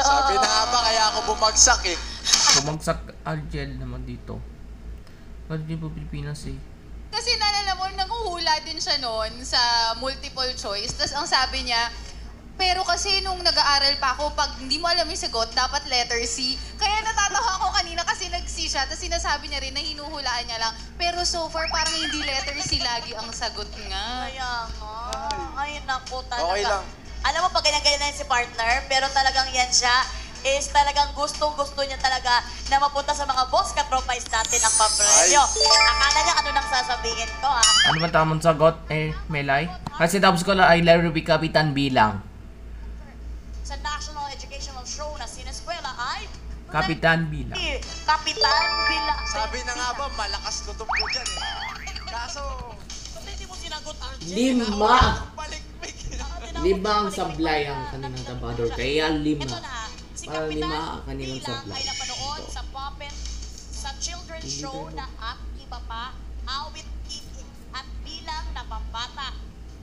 Sabi na nga ba, kaya ako bumagsak eh. Bumagsak Argel naman dito. Pwede din po Pilipinas eh. Kasi naalala mo, nanghuhula din siya noon sa multiple choice. Tapos ang sabi niya, pero kasi nung nag-aaral pa ako, pag hindi mo alam yung sagot, dapat letter C. Kaya natatawa ako kanina kasi nag-C siya. Tapos sinasabi niya rin na hinuhulaan niya lang. Pero so far, parang hindi letter C lagi ang sagot nga. Kaya nga. Ay, naku talaga. Okay lang. Alam mo, pag ganyan-ganyan na yun si partner, pero talagang yan siya is talagang gustong-gusto niya talaga na mapunta sa mga boss katropais natin ang papremyo. Akala niya ano nang sasabihin ko, ha? Ano ba tamang sagot? Melay? Kasi tapos ko lang ay Larry Kapitan Bilang. Sa National Educational Show na sineskwela ay... Kapitan Bilang. Kapitan Bilang. Sabi na nga ba, malakas lutob ko dyan eh. Kaso, Ba't hindi mo sinagot, RJ? 5! balikpik. 5 ang sablay ang kanilang tabador. Kaya 5. Ito na, si Para Kapitan 5 ang kanilang Bilang sablay. ay napanood sa puppet sa children's show na At Iba Pa, Awit Itik at Bilang na Pambata.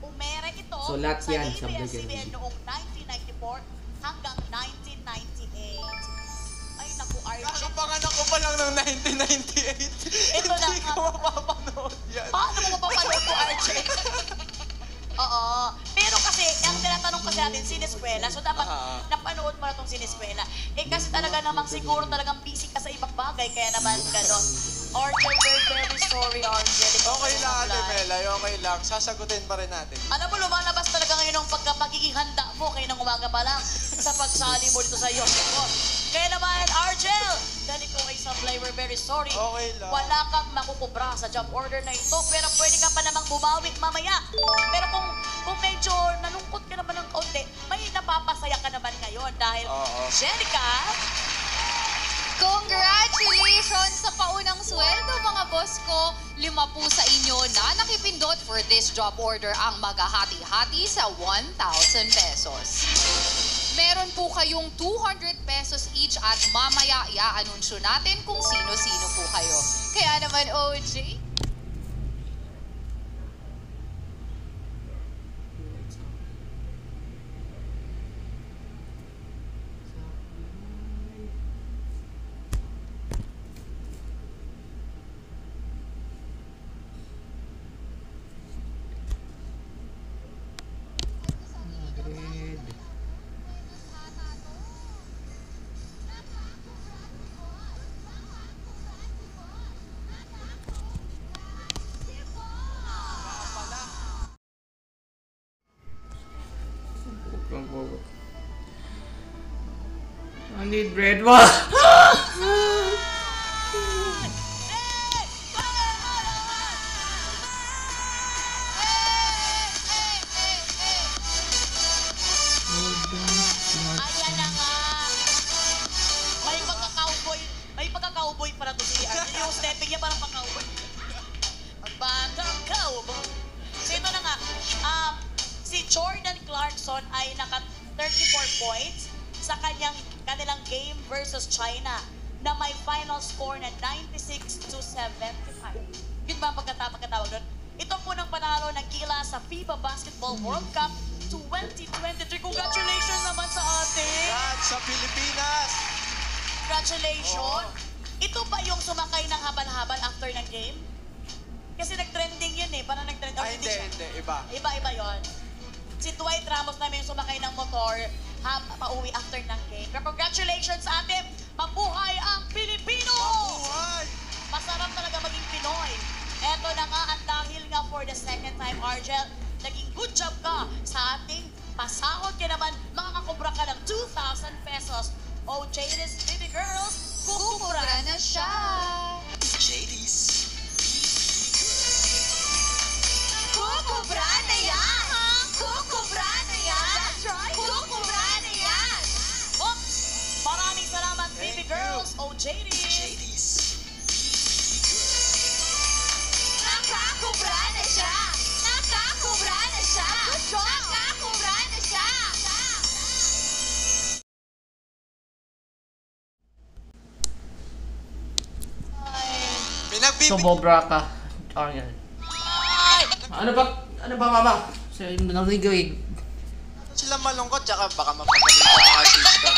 Umere ito So, lahat sa yan, sablay ABS-CBN yan. noong 1994 hanggang 1998. Ay, naku, RJ. Kakapanganak ko pa lang ng 1998. Ito na Hindi nga. ko mapapanood yan. Paano mo mapapanood ko, RJ? Oo. Pero kasi, ang tinatanong kasi natin, sineskwela. So, dapat napanood mo na itong sineskwela. Eh, kasi talaga namang siguro talagang busy ka sa ibang bagay. Kaya naman gano'n. RJ, we're very sorry, RJ. Okay lang, Ate Melay, okay lang. Sasagutin pa rin natin. Alam mo, lumalabas talaga ngayon ang pagkapagiging handa mo kayo ng umaga pa lang sa pagsali mo dito sa Yosiko. Kaya naman, Argel, dahil ikaw ay supply, we're very sorry. Okay lang. Wala kang makukubra sa job order na ito, pero pwede ka pa namang bumawi mamaya. Pero kung medyo nalungkot ka naman ng kaunti, may napapasaya ka naman ngayon dahil, Jenica, Congratulations sa paunang sweldo mga boss ko. 5 po sa inyo na nakipindot for this job order ang maghahati-hati sa 1,000 pesos. Meron po kayong 200 pesos each at mamaya i-anunsyo natin kung sino-sino po kayo. Kaya naman, OJ, I need bread. Wow! ayan na nga. May pagka-cowboy para to si Argel. Yung stepping niya parang pang-cowboy. Ang batang cowboy. So ito na nga, si Jordan Clarkson ay naka 34 points sa kanilang game versus China na may final score na 96-75. Yun ba ang pagkatawag doon? Ito po ng panalo ng Gila sa FIBA Basketball World Cup 2023. Congratulations naman sa atin! Congrats sa Pilipinas! Congratulations! Ito ba yung sumakay ng habal-habal after ng game? Kasi nag-trending yun eh. Parang nag-trend. Ay, hindi. Iba. Iba yun. Si Dwight Ramos namin yung sumakay ng motor pauwi after ng game. Pero congratulations sa atin! Mabuhay ang Pilipino! Mabuhay! Masarap talaga maging Pinoy. Eto na nga at dahil nga for the second time, Argel, naging good job ka sa ating pasahod ka naman, makakubra ka ng 2,000 pesos. Oh, Jadis, baby girls, kukubra na siya! Jadis. Kukubra na yan! Kukubra na yan! That's right! Kukubra na yan! Oops! Maraming salamat, baby girls! Oh, Jadis! Nakakubra na siya! Nakakubra na siya! Nakakubra na siya! Sumobra ka. Ariel. Ano ba mama? Sa narinig. Sila malungkot, tsaka baka mapagaling ang artista.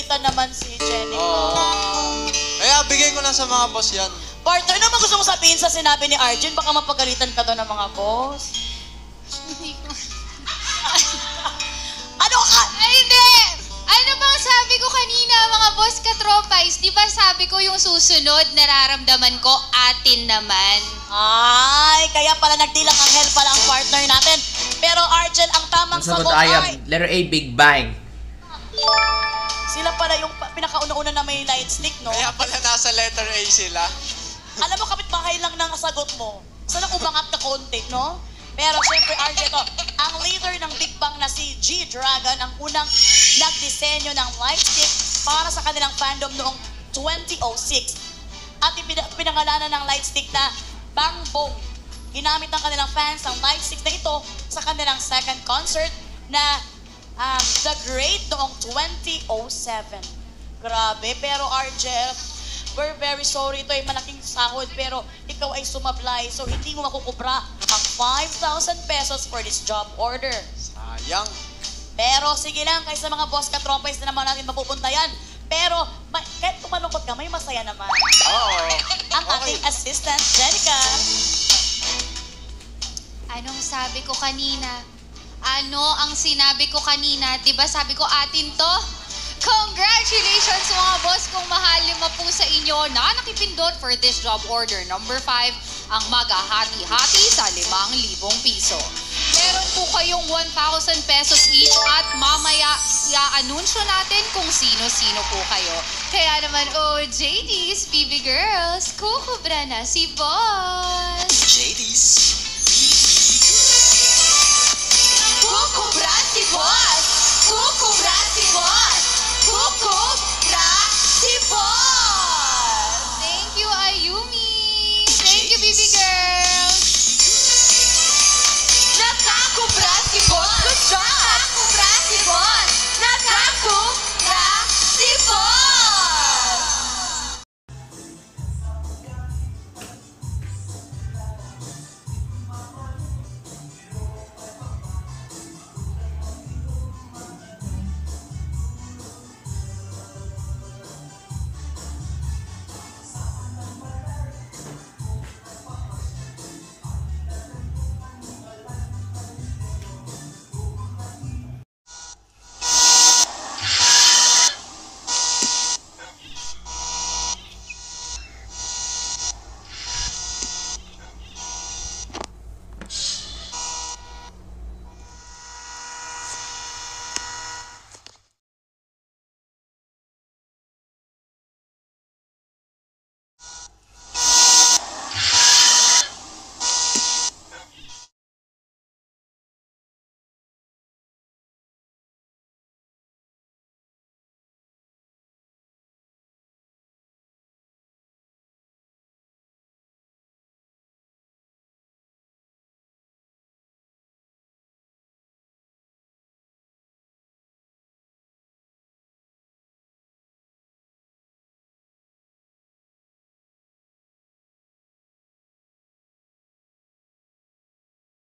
napagalitan naman si Jenny. Oo. Kaya bigay ko na sa mga boss yan. Partner, ano naman gusto mo sabihin sa sinabi ni Arjun? Baka mapagalitan ka daw ng mga boss. Hindi ko. Ano ka? Ay, hindi! Ano bang sabi ko kanina, mga boss katropais? Di ba sabi ko yung susunod, nararamdaman ko, atin naman. Ay, kaya pala nagdilang anghel pala ang partner natin. Pero Arjun, ang tamang Ang sagot sagot ay ay... letter A, Big Bang. Sila pala yung pinakauna-una na may light stick, no? Kaya pala nasa letter A sila. Alam mo, kapitbahay lang ng sagot mo. Sana umangat ka konti, no? Pero syempre, Arjun, ito, ang leader ng Big Bang na si G-Dragon ang unang nagdisenyo ng light stick para sa kanilang fandom noong 2006. At pinangalanan ng light stick na Bang Bong. Ginamit ng kanilang fans ang light stick na ito sa kanilang second concert na The Great noong 2007. Grabe, pero Arjel, we're very sorry. Ito ay malaking sahod, pero ikaw ay sumablay. So, hindi mo makukubra ang 5,000 pesos for this job order. Sayang. Pero sige lang, kaysa mga boss katrompais na naman natin mapupunta yan. Pero, kahit tumalungkot ka, may masaya naman. Oo. Ang ating assistant, Jenica. Anong sabi ko kanina? Ano ang sinabi ko kanina? Diba sabi ko atin to? Congratulations mga boss kung mahal, 5 po sa inyo na nakipindot for this job order. Number 5, ang maghahati-hati sa 5,000 piso. Meron po kayong 1,000 pesos each at mamaya i-anunsyo natin kung sino-sino po kayo. Kaya naman, oh JD's, BB Girls, kukubra na si boss! JD's.